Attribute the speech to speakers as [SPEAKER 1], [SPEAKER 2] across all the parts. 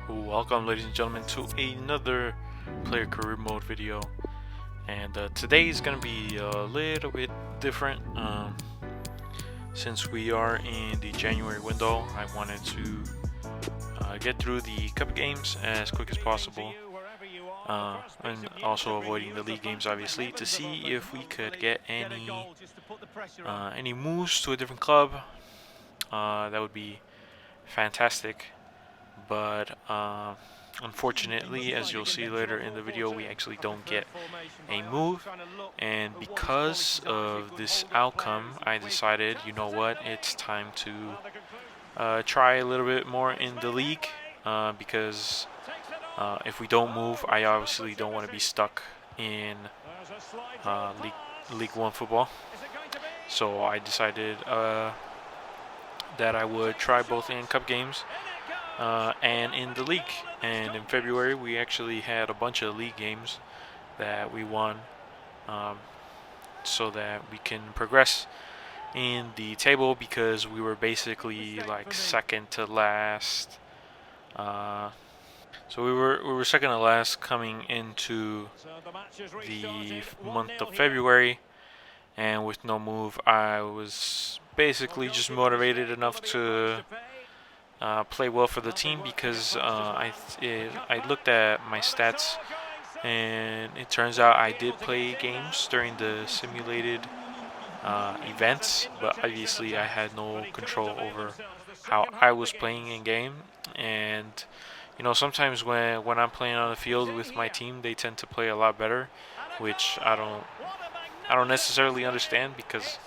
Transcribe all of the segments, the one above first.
[SPEAKER 1] Welcome, ladies and gentlemen, to another player career mode video. And today is going to be a little bit different. Since we are in the January window, I wanted to get through the cup games as quick as possible. And also avoiding the league games, obviously, to see if we could get any moves to a different club. That would be fantastic. But unfortunately, as you'll see later in the video, we actually don't get a move. And because of this outcome, I decided, you know what, it's time to try a little bit more in the league. Because if we don't move, I obviously don't want to be stuck in League One football. So I decided that I would try both in cup games and in the league. And in February, we actually had a bunch of league games that we won, so that we can progress in the table, because we were basically like second to last. So we were second to last coming into the month of February, and with no move, I was basically just motivated enough to play well for the team, because I looked at my stats, and it turns out I did play games during the simulated events, but obviously I had no control over how I was playing in game. And sometimes when I'm playing on the field with my team, they tend to play a lot better, which I don't necessarily understand, because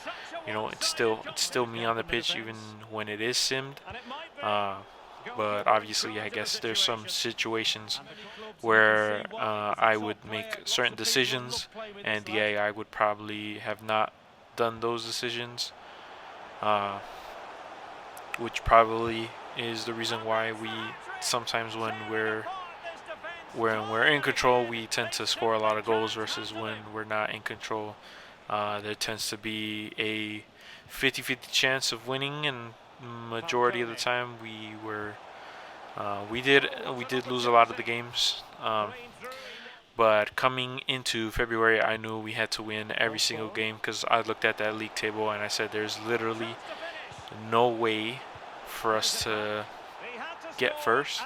[SPEAKER 1] it's still me on the pitch even when it is simmed. But obviously, I guess there's some situations where I would make certain decisions, and the AI would probably have not done those decisions, which probably is the reason why we sometimes, when we're in control, we tend to score a lot of goals, versus when we're not in control, there tends to be a 50-50 chance of winning, and majority of the time we did lose a lot of the games. But coming into February, I knew we had to win every single game, because I looked at that league table and I said there's literally no way for us to get first,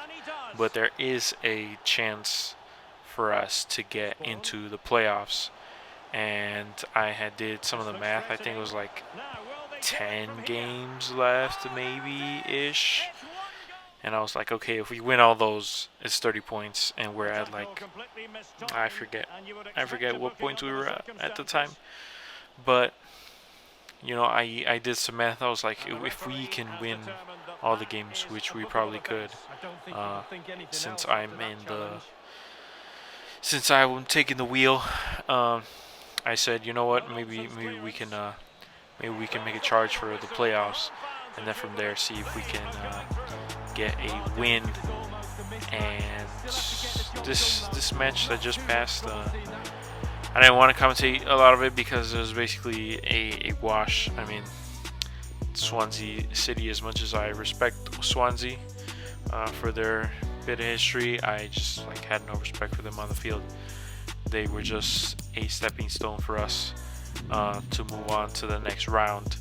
[SPEAKER 1] but there is a chance for us to get into the playoffs. And I had did some of the math. I think it was like 10 games left, maybe ish. And I was like, okay, if we win all those, it's 30 points, and we're at like, I forget what points we were at the time. But I did some math. I was like, if we can win all the games, which we probably could, since I'm taking the wheel, I said, you know what, maybe we can make a charge for the playoffs, and then from there see if we can get a win. And this match that just passed, I didn't want to commentate a lot of it, because it was basically a wash. I mean, Swansea City, as much as I respect Swansea for their bit of history, I just had no respect for them on the field. They were just a stepping stone for us to move on to the next round,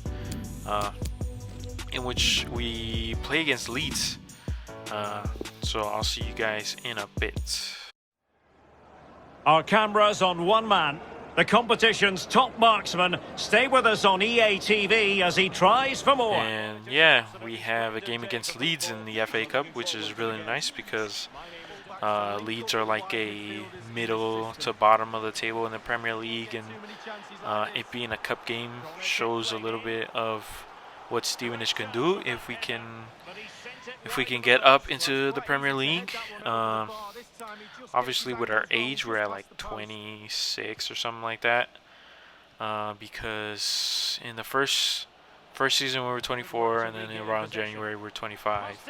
[SPEAKER 1] in which we play against Leeds. So I'll see you guys in a bit.
[SPEAKER 2] Our cameras on one man, the competition's top marksman. Stay with us on EA TV as he tries for more.
[SPEAKER 1] And yeah, we have a game against Leeds in the FA Cup, which is really nice, because Leeds are like a middle to bottom of the table in the Premier League, and it being a cup game shows a little bit of what Stevenage can do if we can get up into the Premier League. Obviously, with our age, we're at like 26 or something like that, because in the first season we were 24, and then around January we're 25,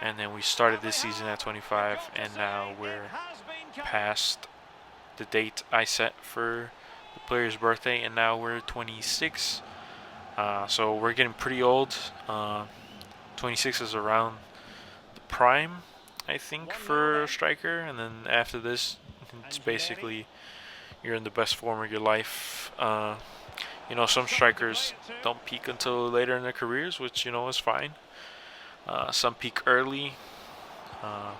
[SPEAKER 1] and then we started this season at 25, and now we're past the date I set for the player's birthday, and now we're 26. So we're getting pretty old. 26 is around the prime, I think, for a striker, and then after this, it's basically you're in the best form of your life. Some strikers don't peak until later in their careers, which is fine. Some peak early. Uh,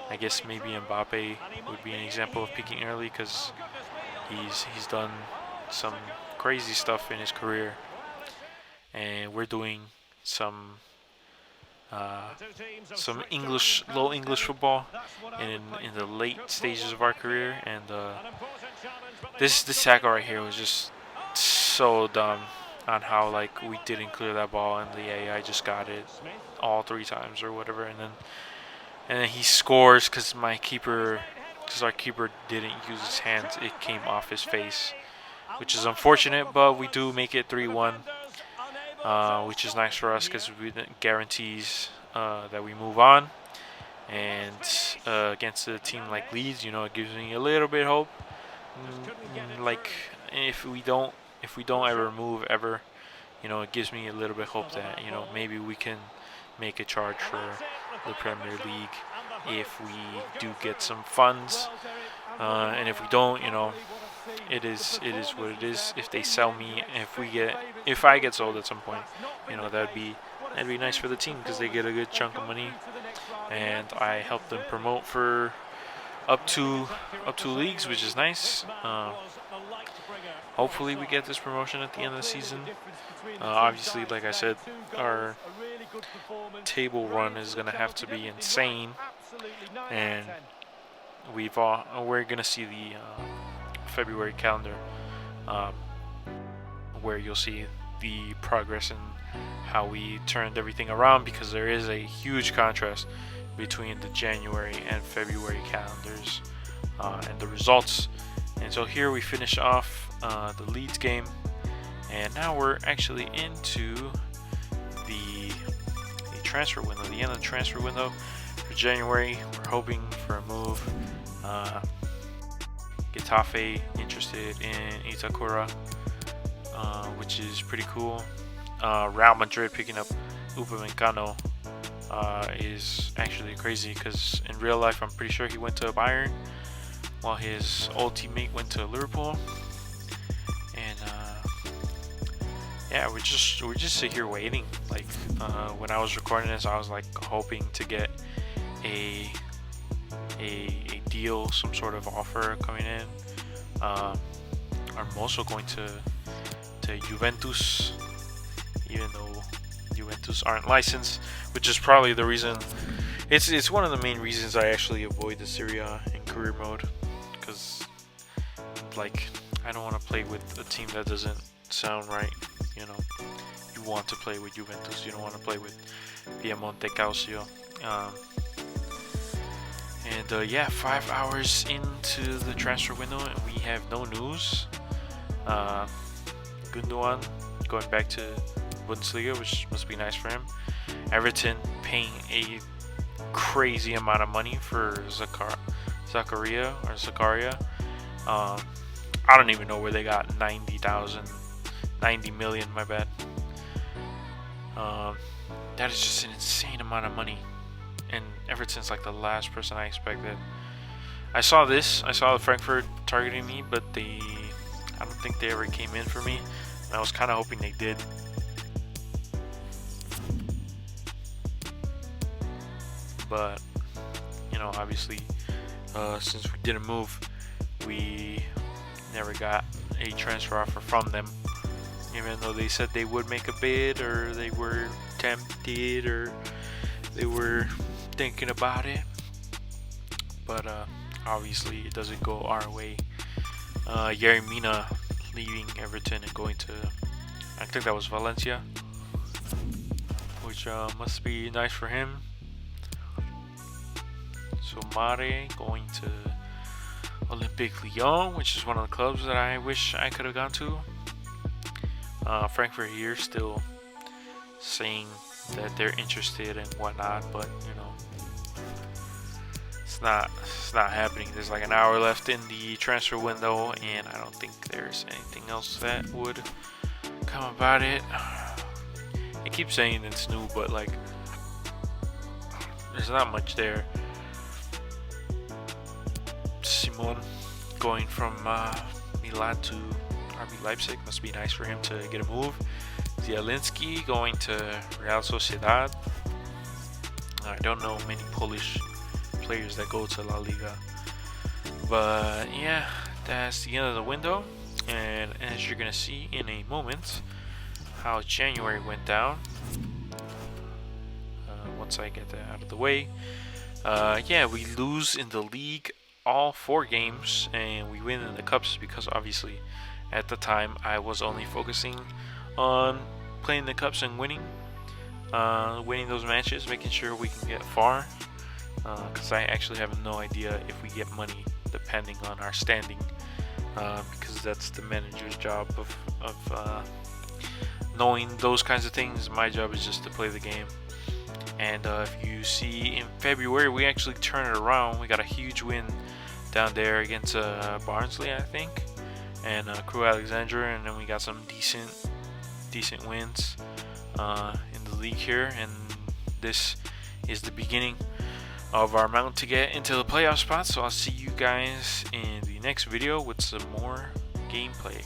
[SPEAKER 1] I guess maybe Mbappe would be an example of peaking early because he's done some crazy stuff in his career, and we're doing some low English football in the late stages of our career, and this tackle right here was just so dumb on how like we didn't clear that ball and the AI just got it all 3 times or whatever, and then he scores because our keeper didn't use his hands. It came off his face, which is unfortunate, but we do make it 3-1, which is nice for us because it guarantees that we move on. And against a team like Leeds, it gives me a little bit of hope. Like if we don't ever move ever, it gives me a little bit of hope that maybe we can make a charge for the Premier League if we do get some funds. And if we don't, it is what it is. If they sell me, if I get sold at some point, that'd be nice for the team because they get a good chunk of money, and I help them promote for up to leagues, which is nice. Hopefully we get this promotion at the end of the season. Obviously, like I said, our table run is going to have to be insane, and we're going to see the February calendar where you'll see the progress in how we turned everything around, because there is a huge contrast between the January and February calendars and the results. And so here we finish off the Leeds game, and now we're actually into the transfer window, the end of the transfer window for January. We're hoping for a move. Getafe interested in Itakura, which is pretty cool. Real Madrid picking up Upamecano is actually crazy because in real life I'm pretty sure he went to Bayern while his old teammate went to Liverpool. And yeah, we're just sit here waiting. Like when I was recording this, I was like hoping to get a deal, some sort of offer coming in. I'm also going to Juventus, even though Juventus aren't licensed, which is probably the reason. It's one of the main reasons I actually avoid the Serie A in career mode, because like I don't want to play with a team that doesn't sound right. You want to play with Juventus. You don't want to play with Piemonte Calcio. And yeah, 5 hours into the transfer window, and we have no news. Gundogan going back to Bundesliga, which must be nice for him. Everton paying a crazy amount of money for Zakaria. I don't even know where they got 90 million, my bad. That is just an insane amount of money, and Everton's like the last person I expected. I saw the Frankfurt targeting me, but I don't think they ever came in for me, and I was kind of hoping they did. But obviously, since we didn't move, we never got a transfer offer from them, even though they said they would make a bid, or they were tempted, or they were thinking about it. But obviously it doesn't go our way. Yerry Mina leaving Everton and going to, I think that was Valencia, which must be nice for him. So Mare going to Olympique Lyon, which is one of the clubs that I wish I could have gone to. Frankfurt here still saying that they're interested and whatnot, but it's not happening. There's like an hour left in the transfer window, and I don't think there's anything else that would come about it. I keep saying it's new, but like there's not much there. Simon going from Milan to RB Leipzig, must be nice for him to get a move. Zielinski going to Real Sociedad. I don't know many Polish players that go to La Liga, but yeah, that's the end of the window. And as you're gonna see in a moment how January went down, once I get that out of the way, yeah, we lose in the league all 4 games and we win in the cups, because obviously at the time I was only focusing on playing the cups and winning those matches, making sure we can get far, because I actually have no idea if we get money depending on our standing, because that's the manager's job of knowing those kinds of things. My job is just to play the game. And if you see in February, we actually turned it around. We got a huge win down there against Barnsley, I think, and Crew Alexandra, and then we got some decent wins in the league here. And this is the beginning of our mountain to get into the playoff spots. So I'll see you guys in the next video with some more gameplay.